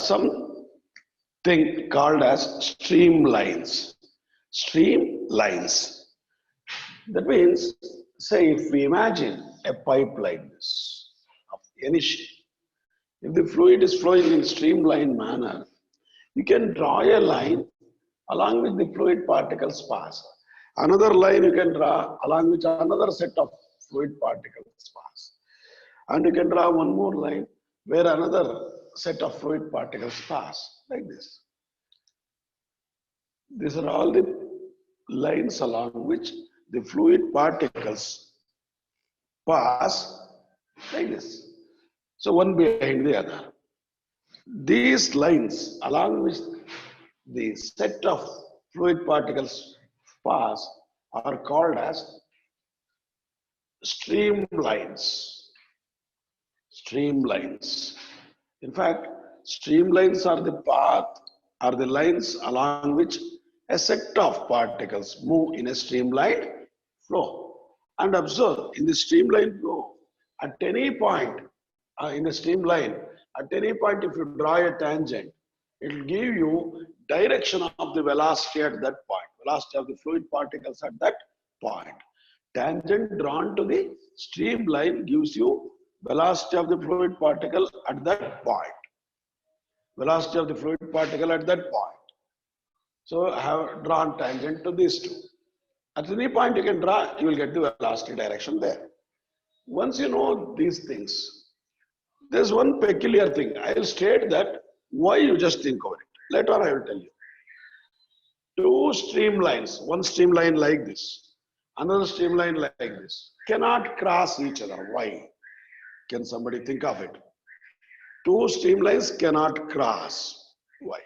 something called as streamlines. Streamlines. That means, say, if we imagine a pipe like this of any shape, if the fluid is flowing in streamlined manner, you can draw a line along with the fluid particles pass. Another line you can draw along which another set of fluid particles pass. And you can draw one more line where another set of fluid particles pass, like this. These are all the lines along which the fluid particles pass, like this. So one behind the other. These lines along which the set of fluid particles pass are called as streamlines. Streamlines. In fact, streamlines are the path, are the lines along which a set of particles move in a streamlined flow. And observe, in the streamlined flow, at any point in a streamline, at any point if you draw a tangent, it will give you direction of the velocity at that point, velocity of the fluid particles at that point. Tangent drawn to the streamline gives you velocity of the fluid particle at that point. Velocity of the fluid particle at that point. So I have drawn tangent to these two. At any point you can draw, you will get the velocity direction there. Once you know these things, there's one peculiar thing. I will state that why you just think over it. Later on I will tell you. Two streamlines, one streamline like this, another streamline like this, cannot cross each other. Why? Can somebody think of it? Two streamlines cannot cross. Why?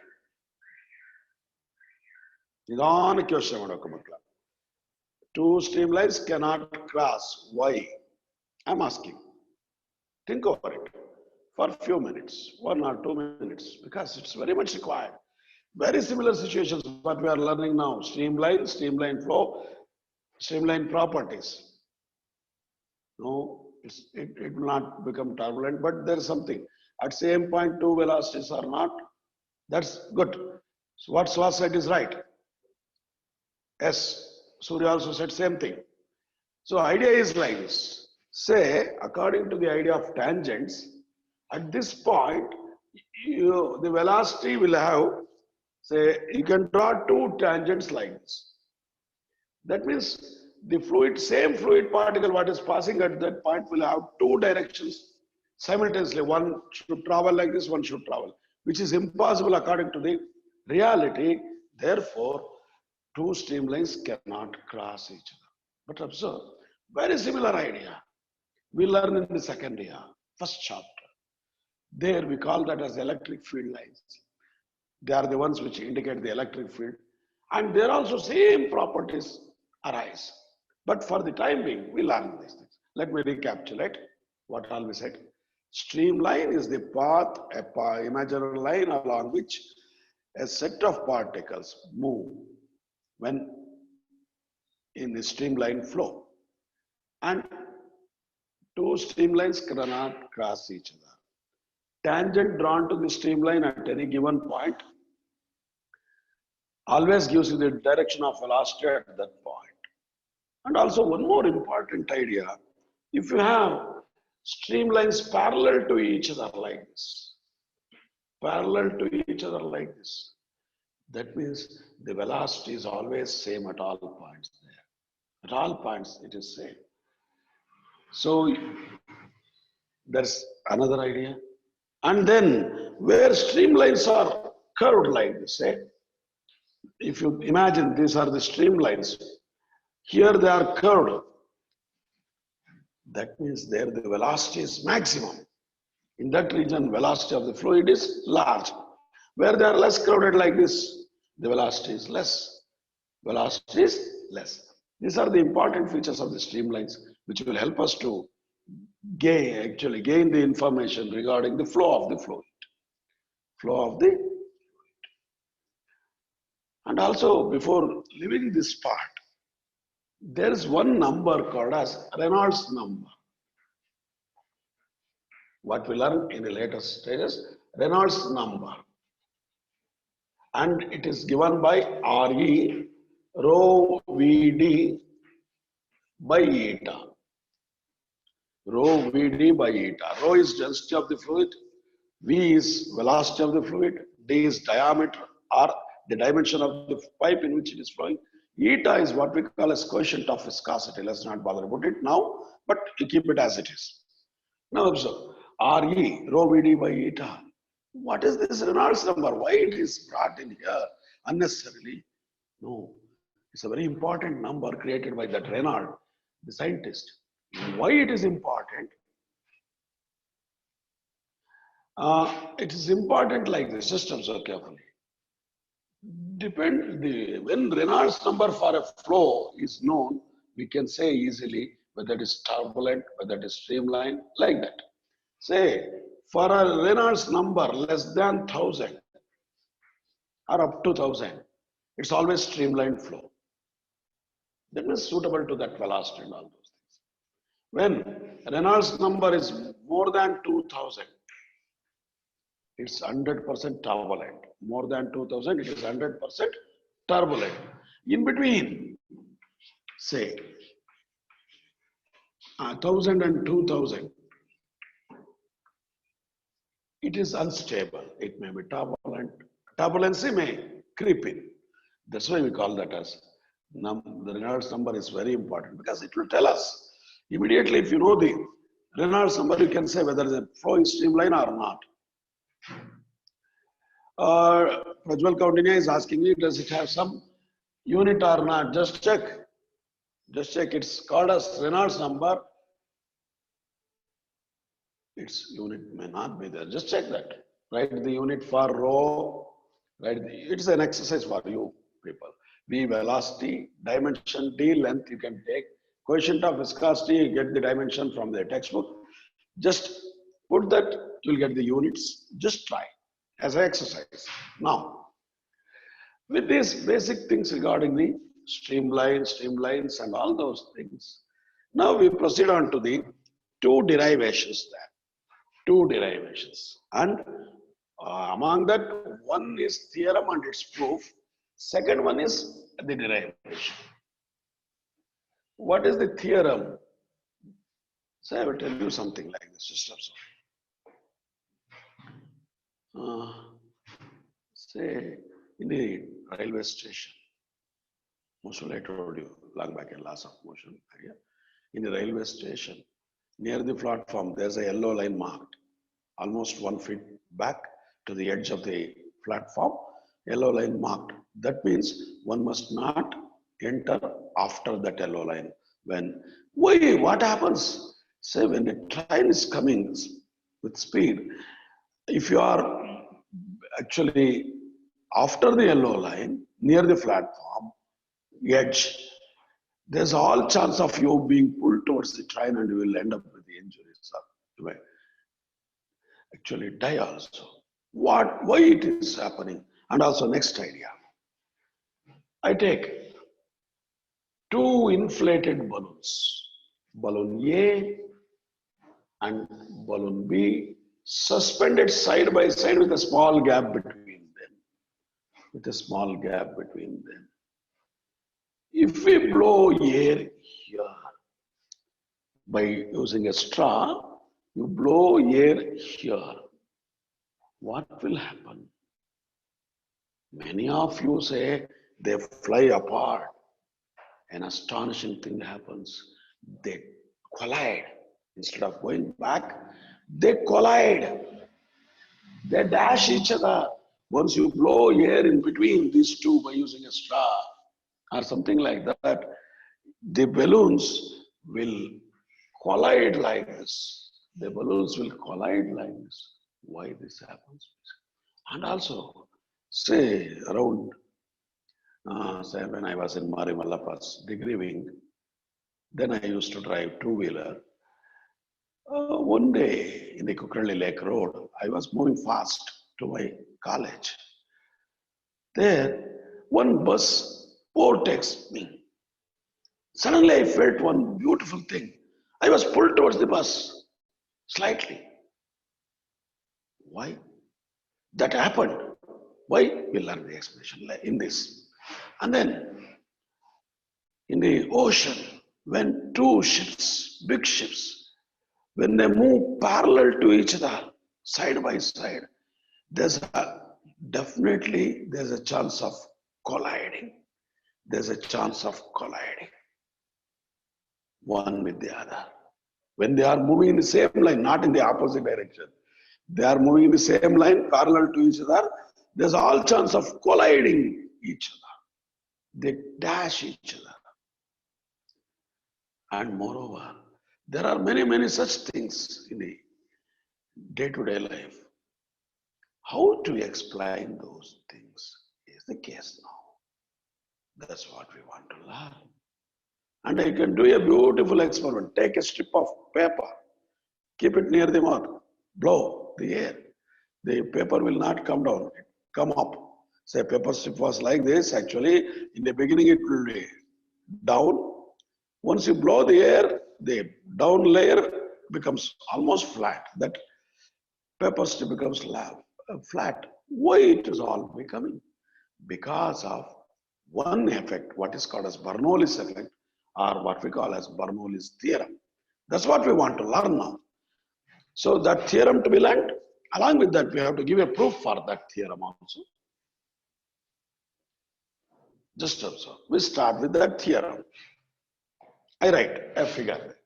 Two streamlines cannot cross. Why? I'm asking. Think over it for a few minutes, 1 or 2 minutes, because it's very much required. Very similar situations what we are learning now. Streamline, streamline flow, streamline properties. No, it will not become turbulent, but there is something. At same point, two velocities are not. That's good. So what Swat said is right. Yes, Surya also said same thing. So idea is like this. Say, according to the idea of tangents, at this point, the velocity will have, say, you can draw two tangents like this. That means the fluid, same fluid particle what is passing at that point will have two directions simultaneously. One should travel like this, one should travel, which is impossible according to the reality. Therefore, two streamlines cannot cross each other. But observe, very similar idea. We learn in the second year, first chapter. There we call that as electric field lines. They are the ones which indicate the electric field. And there also same properties arise. But for the time being, we learn these things. Let me recapitulate what all we said. Streamline is the path, imaginary line along which a set of particles move when in the streamline flow. And two streamlines cannot cross each other. Tangent drawn to the streamline at any given point always gives you the direction of velocity at that point. And also one more important idea, if you have streamlines parallel to each other like this, that means the velocity is always same at all points there. At all points it is same. So there's another idea. And then where streamlines are curved like this, if you imagine these are the streamlines, here they are curved. That means there the velocity is maximum. In that region, velocity of the fluid is large. Where they are less crowded like this, the velocity is less. Velocity is less. These are the important features of the streamlines, which will help us to gain the information regarding the flow of the fluid. And also, before leaving this part, there is one number called as Reynolds number. What we learn in the later stages, Reynolds number. and it is given by Re rho Vd by eta. Rho Vd by eta. Rho is density of the fluid, V is velocity of the fluid, D is diameter or the dimension of the pipe in which it is flowing. Eta is what we call as coefficient of viscosity. Let's not bother about it now, but you keep it as it is. Now observe, Re, rho Vd by eta. What is this Reynolds number? Why it is brought in here unnecessarily? No, it's a very important number created by that Reynolds, the scientist. Why it is important? It is important like this. Just observe carefully. When Reynolds number for a flow is known, we can say easily whether it is turbulent, whether it is streamlined, like that. Say for a Reynolds number less than 1000 or up to 1000, it's always streamlined flow. That is suitable to that velocity and all those things. When Reynolds number is more than 2000, it's 100% turbulent. More than 2000, it is 100% turbulent. In between, say, 1000 and 2000, it is unstable. It may be turbulent. Turbulency may creep in. That's why we call that as the Reynolds number is very important because it will tell us immediately. If you know the Reynolds number, you can say whether the flow is streamlined or not. Prajwal Kaundinya is asking me, does it have some unit or not? Just check. Just check. It's called as Reynolds number. Its unit may not be there. Just check that. Write the unit for rho. It's an exercise for you people. V velocity, dimension, D length you can take. Coefficient of viscosity, you get the dimension from the textbook. Just put that, you'll get the units. Just try as an exercise. Now, with these basic things regarding the streamlines and all those things, now we proceed on to the two derivations there. Two derivations. And among that, one is theorem and its proof. Second one is the derivation. What is the theorem? So I will tell you something like this. Just observe. Say in the railway station, mostly I told you long back in loss of motion area. In the railway station, near the platform, there's a yellow line marked almost 1 feet back to the edge of the platform. Yellow line marked. That means one must not enter after that yellow line. What happens? Say when a train is coming with speed, if you are actually after the yellow line, near the platform edge, there's all chance of you being pulled towards the train and you will end up with the injuries. You may actually die also. Why it is happening? And also next idea. I take two inflated balloons, balloon A and balloon B, suspended side by side with a small gap between them. If we blow air here by using a straw, you blow air here. What will happen? Many of you say they fly apart. An astonishing thing happens. They collide. Instead of going back, they collide. They dash each other. Once you blow air in between these two by using a straw or something like that, the balloons will collide like this. The balloons will collide like this. Why this happens? And also, say around, say when I was in Mari Mallapa's degree wing, then I used to drive two-wheeler. One day in the Kukrali Lake Road, I was moving fast to my college. There, one bus overtakes me. Suddenly I felt one beautiful thing. I was pulled towards the bus, slightly. Why? That happened. Why? We'll learn the explanation in this. And then in the ocean, when two ships, big ships, when they move parallel to each other, side by side, there's definitely a chance of colliding. There's a chance of colliding one with the other. When they are moving in the same line, not in the opposite direction, they are moving in the same line parallel to each other, there's all chance of colliding each other. They dash each other. And moreover, there are many such things in the day-to-day life. How to explain those things is the case now. That's what we want to learn. And I can do a beautiful experiment. Take a strip of paper, keep it near the mouth, blow the air. The paper will not come down, come up. Say paper strip was like this. Actually, in the beginning it will be down. Once you blow the air, the down layer becomes almost flat. That paper strip becomes flat. Why it is all becoming? Because of one effect, what is called as Bernoulli's effect, or what we call as Bernoulli's theorem. That's what we want to learn now. So that theorem to be learned, along with that, we have to give a proof for that theorem also. Just observe. We start with that theorem. I write a figure,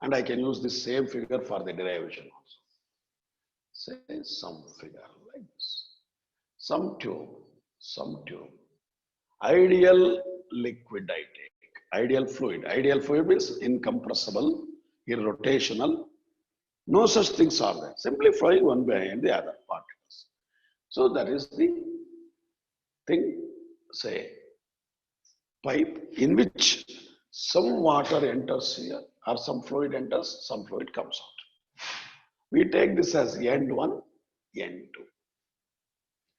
and I can use the same figure for the derivation also. Say some figure like this. Some tube. Ideal liquid I take. Ideal fluid. Ideal fluid means incompressible, irrotational. No such things are there. Simply flowing one behind the other particles. So that is the thing, say, pipe in which some water enters here or some fluid enters, some fluid comes out. We take this as end1, end2.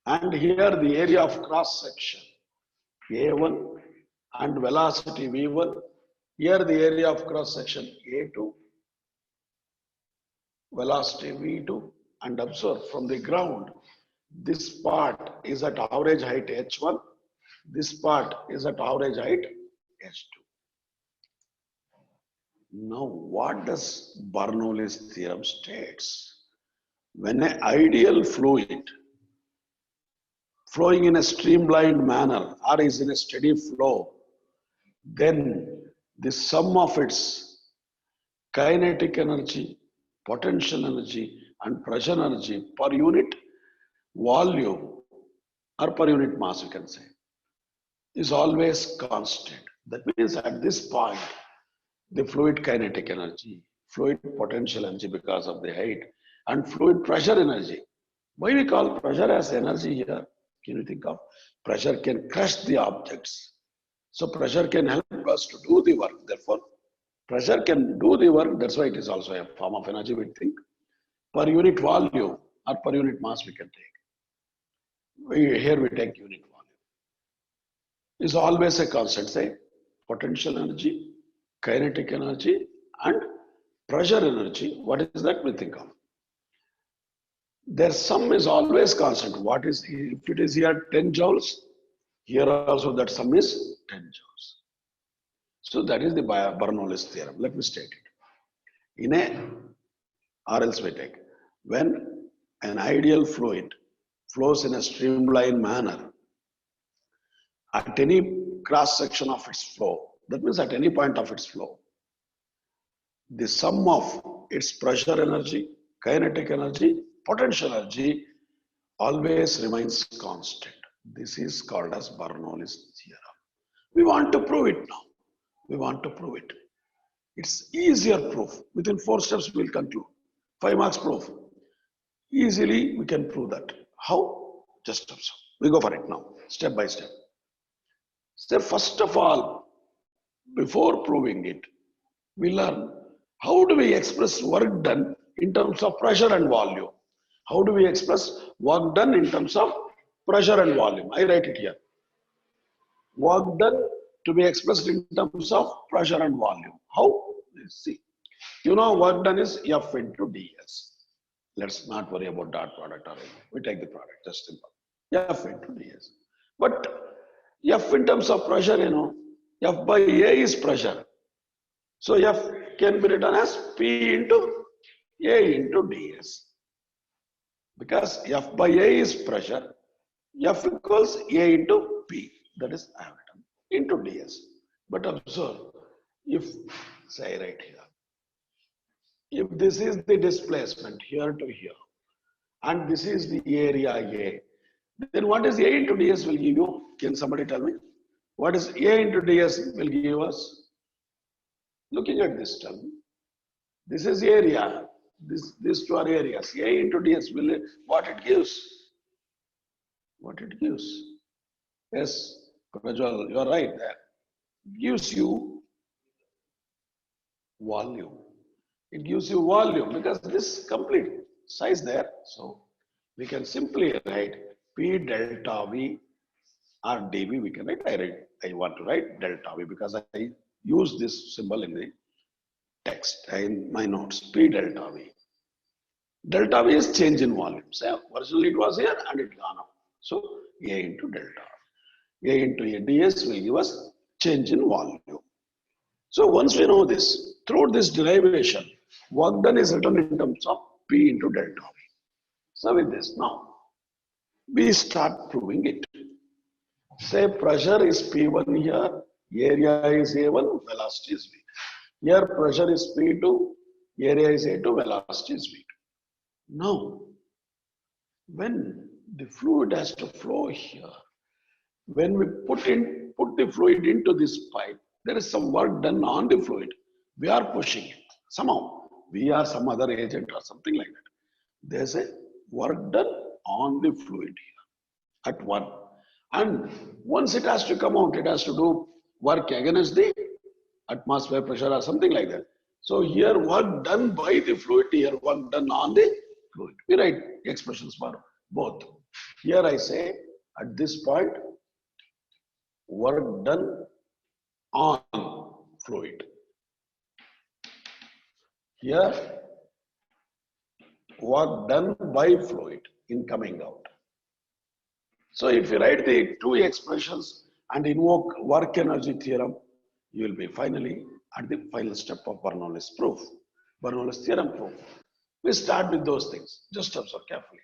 And here the area of cross section, A1, and velocity V1. Here the area of cross section A2, velocity V2, and observe from the ground, this part is at average height H1, this part is at average height H2. Now, what does Bernoulli's theorem states? When an ideal fluid flowing in a streamlined manner or is in a steady flow, then the sum of its kinetic energy, potential energy, and pressure energy per unit volume or per unit mass, we can say, is always constant. That means at this point, the fluid kinetic energy, fluid potential energy because of the height, and fluid pressure energy. Why we call pressure as energy here? Can you think of? Pressure can crush the objects. So pressure can help us to do the work. Therefore, pressure can do the work. That's why it is also a form of energy, we think. Per unit volume or per unit mass we can take. Here we take unit volume. Is always a constant, say, potential energy, kinetic energy, and pressure energy. What is that we think of? Their sum is always constant. What is, if it is here 10 joules, here also that sum is 10 joules. So that is the Bernoulli's theorem. Let me state it. In a, or else we take, when an ideal fluid flows in a streamlined manner at any cross section of its flow, that means at any point of its flow, the sum of its pressure energy, kinetic energy, potential energy always remains constant. This is called as Bernoulli's theorem. We want to prove it now. We want to prove it. It's easier proof. Within 4 steps we'll conclude. 5 marks proof. Easily we can prove that. How? Just observe. We go for it now, step by step. So first of all, before proving it, we learn how do we express work done in terms of pressure and volume. How do we express work done in terms of pressure and volume? I write it here. Work done to be expressed in terms of pressure and volume. How? Let's see. You know, work done is F into ds. Let's not worry about dot product or anything. We take the product, just simple. F into ds. But F in terms of pressure, F by A is pressure. So F can be written as P into A into ds. Because F by A is pressure, F equals A into P. That is I have written into ds. But observe, if say right here, if this is the displacement here to here, and this is the area A, then what is A into ds will give you? Can somebody tell me? What is A into ds will give us? Looking at this term, this is area. These two are areas. A into ds will what it gives? What it gives? Yes, Prajwal, you are right there. It gives you volume. It gives you volume because this complete size there. So we can simply write P delta V or dV. We can write. I want to write delta V because I use this symbol in the text in my notes. P delta V. Delta V is change in volume. So originally it was here and it gone up. So A into delta. A into A ds will give us change in volume. So once we know this, through this derivation, work done is written in terms of P into delta V. So with this now, we start proving it. Say pressure is P1 here, area is A1, velocity is V. Here pressure is P2, area is A2, velocity is V2. Now, when the fluid has to flow here, when we put the fluid into this pipe, there is some work done on the fluid. We are pushing it. Somehow, we are some other agent or something like that. There's a work done on the fluid here at one. And once it has to come out, it has to do work against the atmosphere pressure or something like that. So here work done by the fluid, here work done on the fluid. We write expressions for both. Here I say at this point, work done on fluid. Here, work done by fluid in coming out. So if you write the two expressions and invoke work energy theorem, you will be finally at the final step of Bernoulli's proof, Bernoulli's theorem proof. We start with those things. Just observe carefully.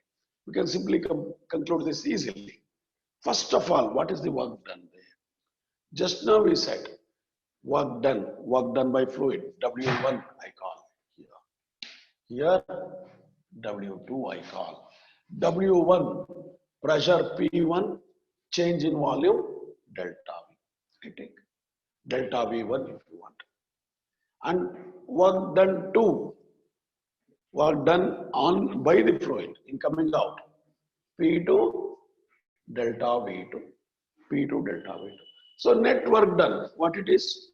We can simply conclude this easily. First of all, what is the work done there? Just now we said work done by fluid, W1 I call here. Here, W2 I call. W1, pressure P1, change in volume, delta V. I take delta V1 if you want. And work done 2, work done on by the fluid in coming out, P2, delta V2, P2, delta V2. So net work done, what it is?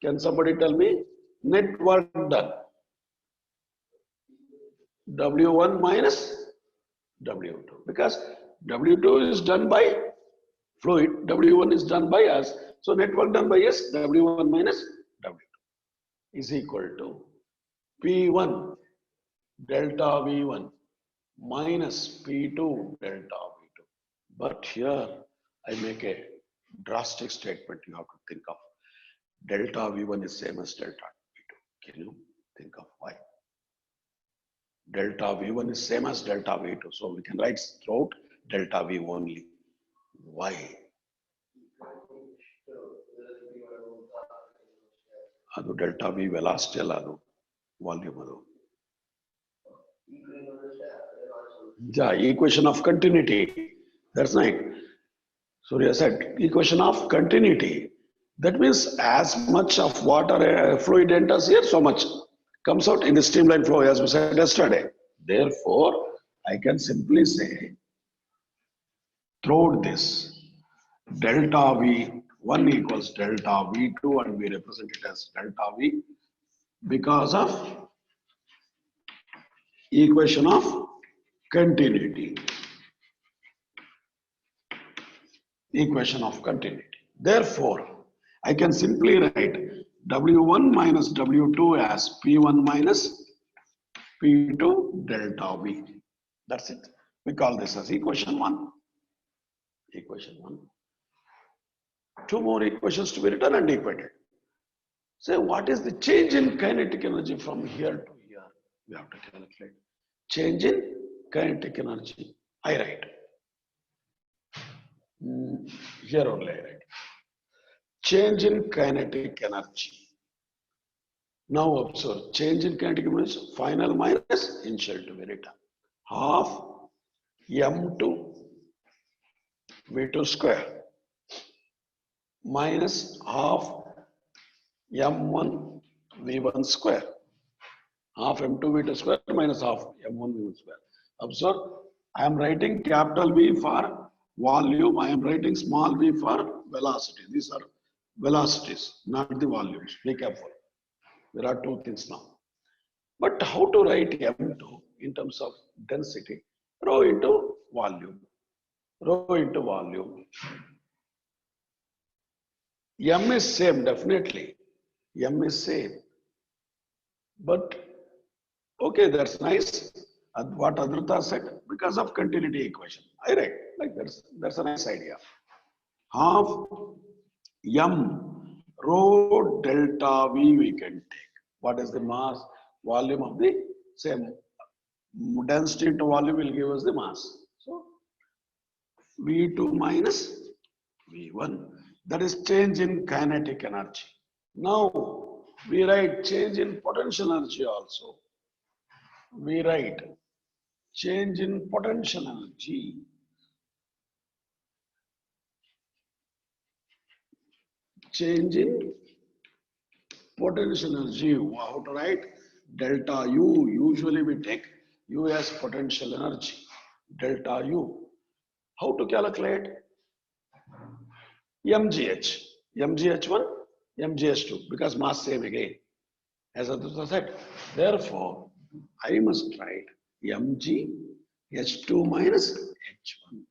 Can somebody tell me? Net work done. W1 minus W2. Because W2 is done by fluid, W1 is done by us. So net work done by us, W1 minus W2 is equal to P1 delta V1 minus P2 delta V2. But here I make a drastic statement you have to think of. Delta V1 is same as delta V2. Can you think of why? Delta V1 is same as delta V2. So we can write throughout delta V only. Why? Adu delta V velocity aladu, volume adu. Yeah, equation of continuity. That's right. Surya said equation of continuity. That means as much of water fluid enters here, so much comes out in the streamline flow as we said yesterday. Therefore, I can simply say throughout this delta V1 equals delta V2 and we represent it as delta V because of equation of continuity. Equation of continuity. Therefore, I can simply write W1 minus W2 as P1 minus P2 delta V. That's it. We call this as equation 1. Equation 1. Two more equations to be written and equated. Say, what is the change in kinetic energy from here to here? We have to calculate. Change in kinetic energy. I write. Here only I write. Change in kinetic energy. Now observe, change in kinetic energy, final minus initial to be written. Half m2 v2 square minus half m1 v1 square. Half m2 v2 square minus half m1 v1 square. Observe, I am writing capital V for volume, I am writing small v for velocity. These are velocities, not the volumes. Be careful. There are two things now. But how to write m2 in terms of density? Rho into volume. Rho into volume. M is same, definitely. M is same. But, okay, that's nice. What Adrita said, because of continuity equation. I write, like that's a nice idea. Half m rho delta V we can take. What is the mass, volume of the same density into volume will give us the mass. So V2 minus V1, that is change in kinetic energy. Now we write change in potential energy also. We write change in potential energy. Change in potential energy. How to write? Delta U. Usually we take U as potential energy. Delta U. How to calculate? MGH. MGH1, MGH2. Because mass same again. As Adrita said. Therefore, I must write MGH2 minus H1.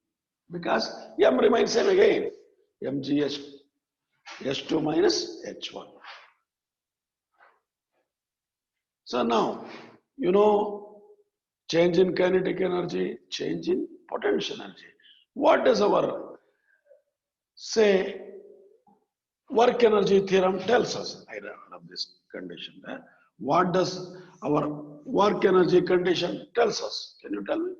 Because M remains same again. MGH2 minus H1. So now, you know, change in kinetic energy, change in potential energy. What does our, say, work energy theorem tells us? I love this condition there. What does our work energy condition tells us? Can you tell me?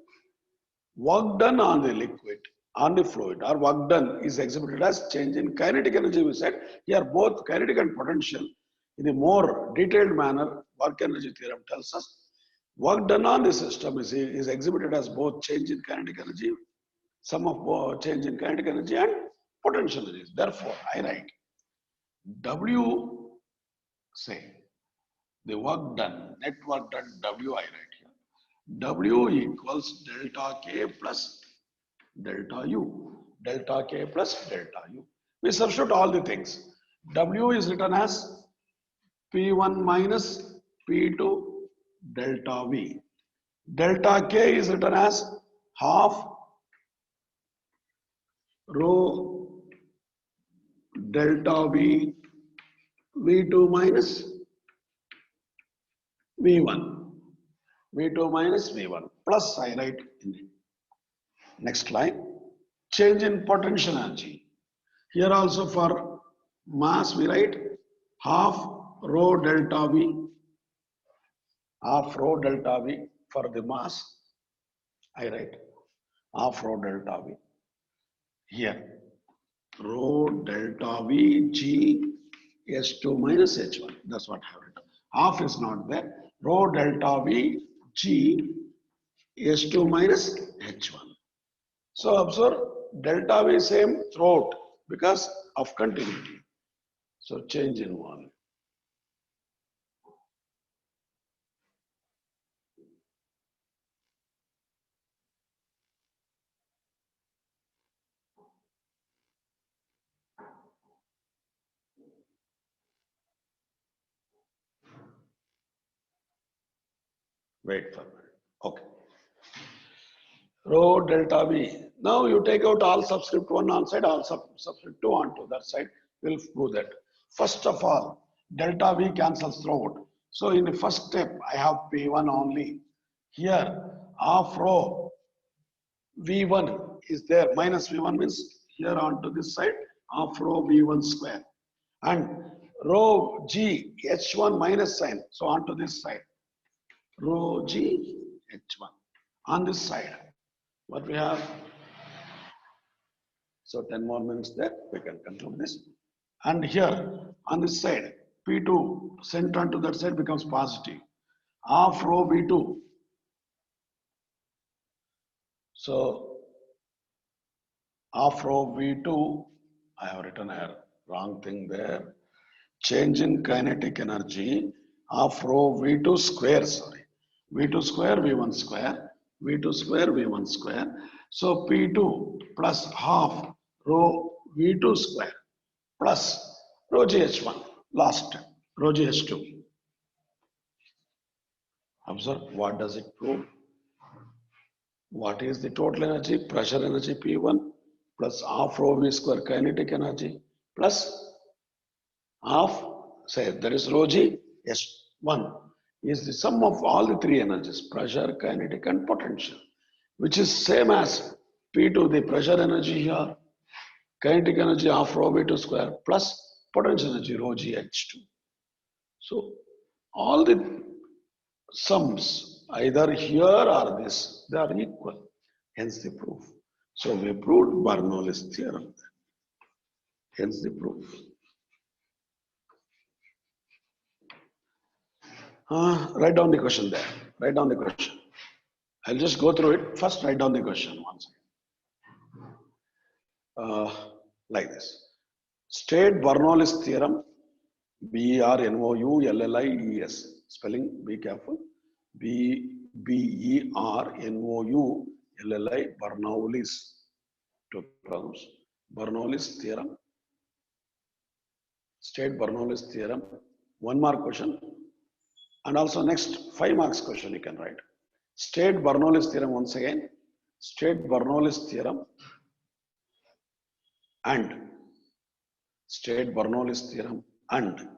Work done on the liquid, on the fluid, or work done is exhibited as change in kinetic energy. We said here both kinetic and potential in a more detailed manner. Work energy theorem tells us work done on the system is exhibited as both change in kinetic energy, sum of both change in kinetic energy and potential energy. Therefore, I write W, say, the work done, net work done, W I write here. W equals delta K plus delta U. Delta K plus delta U. We substitute all the things. W is written as P1 minus P2 delta V. Delta K is written as half rho delta V V2 minus V1. V2 minus V1 plus I write in it. Next line, change in potential energy. Here also for mass we write half rho delta V. Half rho delta V for the mass. I write half rho delta V. Here rho delta V G S2 minus H1. That's what I have written. Half is not there. Rho delta V G S2 minus H1. So observe delta V same throughout because of continuity. So change in volume. Wait for a minute. Okay. Rho delta V. Now you take out all subscript 1 on side, all subscript 2 onto that side. We'll do that. First of all, delta V cancels throughout. So in the first step, I have P1 only. Here, half rho V1 is there. Minus V1 means here onto this side, half rho V1 square. And rho G H1 minus sign. So onto this side. Rho G H1. On this side. What we have? So 10 more minutes there. We can conclude this. And here on this side, P2 sent onto that side becomes positive. Half rho V2. So half rho V2, I have written a wrong thing there. Change in kinetic energy, half rho V2 square, sorry. V2 square, V1 square, V2 square, V1 square. So P2 plus half rho V2 square plus rho GH1, last rho GH2. Observe, what does it prove? What is the total energy? Pressure energy P1 plus half rho V square kinetic energy plus half, say there is rho G S1 is the sum of all the three energies, pressure, kinetic and potential, which is same as P2, the pressure energy here, kinetic energy half rho V2 square plus potential energy rho G H2. So all the sums either here or this, they are equal, hence the proof. So we proved Bernoulli's theorem, hence the proof. Write down the question there. Write down the question. I'll just go through it. First, write down the question once. Like this. State Bernoulli's theorem. Bernoulles. Spelling, be careful. Bernoulli. Bernoullis. To pronounce. Bernoulli's theorem. State Bernoulli's theorem. One mark question. And also next 5 marks question you can write. State Bernoulli's theorem once again. State Bernoulli's theorem and state Bernoulli's theorem and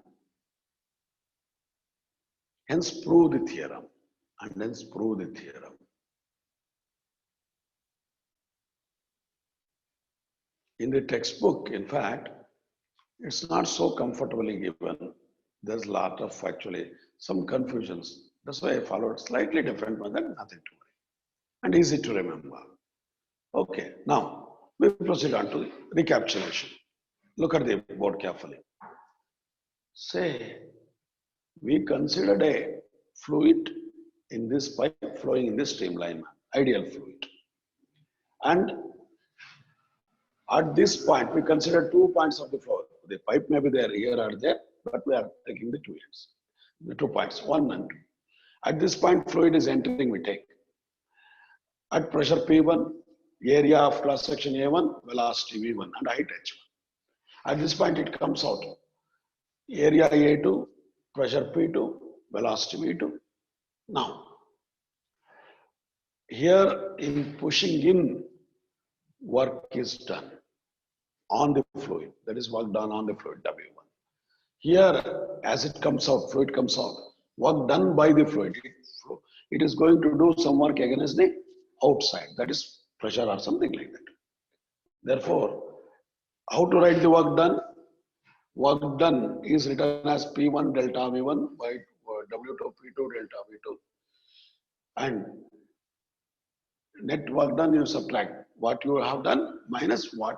hence prove the theorem and hence prove the theorem. In the textbook, in fact, it's not so comfortably given. There's a lot of actually some confusions. That's why I followed slightly different method, nothing to worry. And easy to remember. Okay, now we proceed on to the recapitulation. Look at the board carefully. Say, we considered a fluid in this pipe flowing in this streamline, ideal fluid. And at this point, we consider 2 points of the flow. The pipe may be there, here or there, but we are taking the 2 ends. The 2 points, 1 and 2. At this point, fluid is entering, we take. At pressure P1, area of cross section A1, velocity V1 and height H1. At this point, it comes out. Area A2, pressure P2, velocity V2. Now, here in pushing in, work is done on the fluid. That is work done on the fluid W1. Here, as it comes out, fluid comes out, work done by the fluid. It is going to do some work against the outside, that is pressure or something like that. Therefore, how to write the work done? Work done is written as P1 delta V1 by W2 P2 delta V2. And net work done you subtract what you have done minus what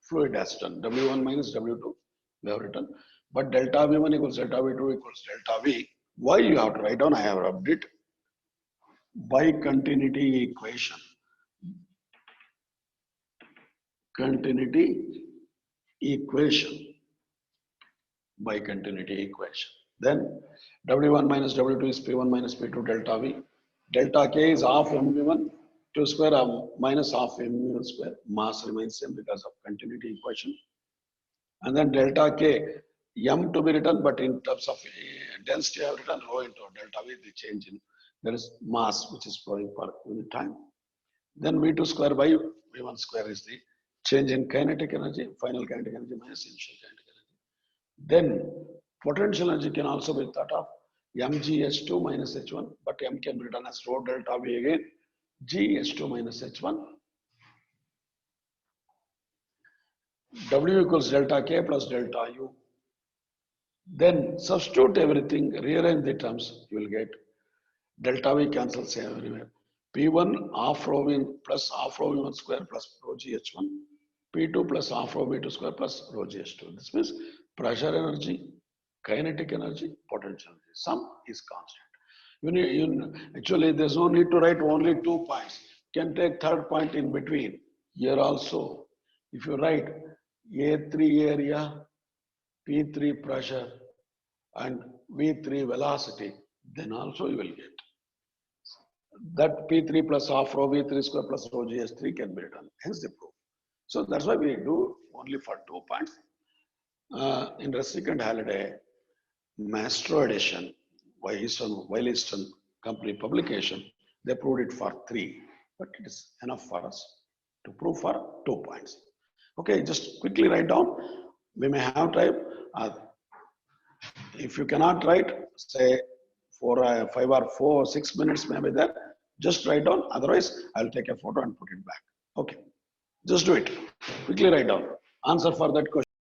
fluid has done. W1 minus W2 we have written. But delta V1 equals delta V2 equals delta V. Why you have to write down? I have rubbed it by continuity equation. Continuity equation. By continuity equation. Then W1 minus W2 is P1 minus P2 delta V. Delta K is half mV1 2 square minus half mV1 square. Mass remains same because of continuity equation. And then delta K, M to be written, but in terms of density I have written rho into delta V, the change in, there is mass which is flowing per unit time. Then V2 square by V1 square is the change in kinetic energy, final kinetic energy minus initial kinetic energy. Then potential energy can also be thought of mgh2 minus h1, but m can be written as rho delta v again, gh2 minus h1 W equals delta K plus delta U. Then substitute everything, rearrange the terms, you will get delta V cancels everywhere. P1 half rho V plus half rho V1 square plus rho GH1. P2 plus half rho V2 square plus rho GH2. This means pressure energy, kinetic energy, potential energy. Sum is constant. Actually, there's no need to write only 2 points. You can take third point in between. Here also, if you write A3 area, P3 pressure, and V3 velocity, then also you will get. That P3 plus half rho V3 square plus rho GS3 can be written. Hence the proof. So that's why we do only for 2 points. In the second holiday, Maestro edition, While Eastern company publication, they proved it for 3, but it is enough for us to prove for 2 points. Okay, just quickly write down. We may have time. If you cannot write, say for 5 or 4 or 6 minutes maybe there, just write down. Otherwise, I'll take a photo and put it back. Okay, just do it. Quickly write down. Answer for that question.